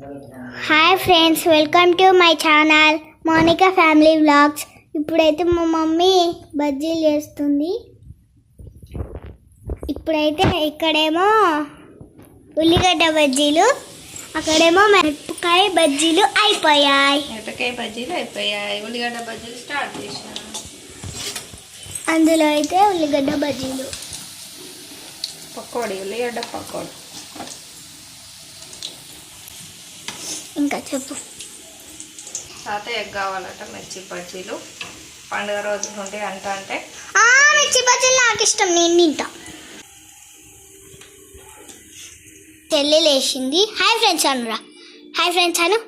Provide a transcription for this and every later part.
Hi friends, welcome to my channel Monika family vlogs. ఇప్పుడైతే మా mummy బజ్జీలు చేస్తుంది. ఇప్పుడైతే ఇక్కడేమో ఉల్లిగడ్డ బజ్జీలు, అక్కడేమో మిరపకాయ బజ్జీలు అయిపోయాయి. ఉల్లిగడ్డ బజ్జీలు స్టార్ట్ చేసిన. అందులో అయితే ఉల్లిగడ్డ బజ్జీలు, పకోడీ, ఉల్లిగడ్డ పకోడీ. ఇంకా చెప్పు. తాతయ్యకు కావాలట మిర్చి బజ్జీలు. పండుగ రోజు నుండి అంటే మిర్చి బజ్జీలు నాకు ఇష్టం, నేను తింటా. చెల్లి లేచింది. హాయ్ ఫ్రెండ్స్ అనురా. హాయ్ ఫ్రెండ్స్ అను.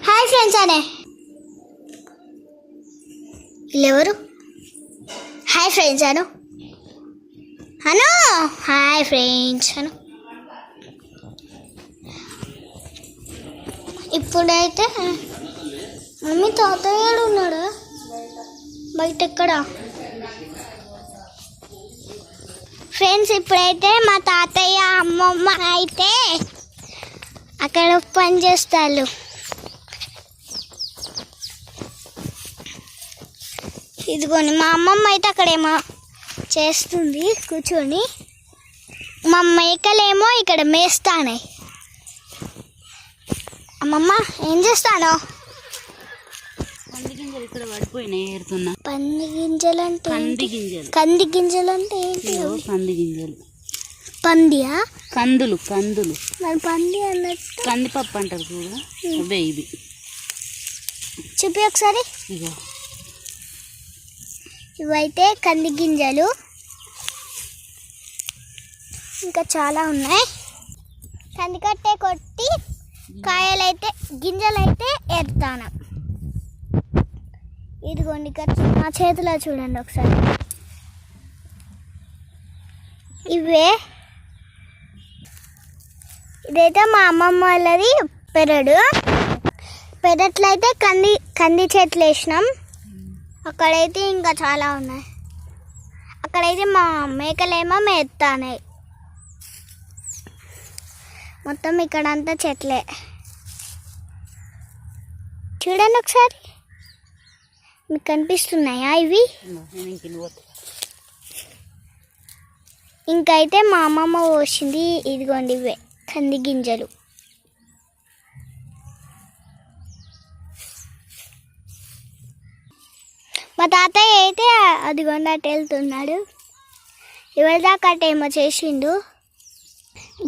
హాయ్ ఫ్రెండ్స్ అనే. వీళ్ళెవరు? హాయ్ ఫ్రెండ్స్ అను. అను హాయ్ ఫ్రెండ్స్ అను. ఇప్పుడైతే మమ్మీ తాతయ్య ఉన్నాడు బయట. ఎక్కడ ఫ్రెండ్స్? ఇప్పుడైతే మా తాతయ్య అమ్మమ్మ అయితే అక్కడ పని చేస్తారు. ఇదిగోని మా అమ్మమ్మ అయితే అక్కడేమో చేస్తుంది కూర్చొని. మా మేకలేమో ఇక్కడ మేస్తానే. అమ్మమ్మ ఏం చేస్తాను? కంది గింజలు ఇక్కడ పడిపోయినాయి, ఏరుతున్నా. పంది గింజలు అంటే కంది గింజలు. కంది గింజలు అంటే ఏంటి? కంది గింజలు. పందియా? కందులు కందులు. మరి పంది అన్నట్టు కందిపప్పు అంటారు చూడు, అవే ఇవి. చూపి ఒకసారి. ఇగో ఇవైతే కంది గింజలు, ఇంకా చాలా ఉన్నాయి. కందికట్టే కొట్టి కాయలైతే గింజలైతే ఎత్తాను. ఇదిగోండి నా చేతిలో చూడండి ఒకసారి. ఇవే. ఇదైతే మా అమ్మమ్మ వాళ్ళది పెరడు. పెరట్లో అయితే కంది చెట్లు వేసినాం. అక్కడైతే ఇంకా చాలా ఉన్నాయి. అక్కడైతే మా మేకలేమో మేస్తాయి. మొత్తం ఇక్కడంతా చెట్లే. చూడండి ఒకసారి, మీకు కనిపిస్తున్నాయా ఇవి? ఇంకైతే మా అమ్మమ్మ పోసింది. ఇదిగోండి ఇవే కంది గింజలు. మా తాతయ్య అయితే అదిగోండి అటు వెళ్తున్నాడు. ఎవరిదాకా అటేమో చేసిండు.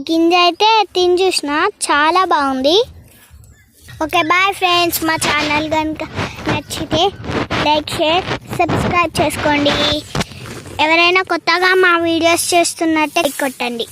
గింజ అయితే తిని చూసిన, చాలా బాగుంది. Okay bye friends. మా ఛానల్ కనుక నచ్చితే లైక్, షేర్, సబ్స్క్రైబ్ చేసుకోండి. ఎవరైనా కొత్తగా మా వీడియోస్ చేస్తున్నట్టే కొట్టండి.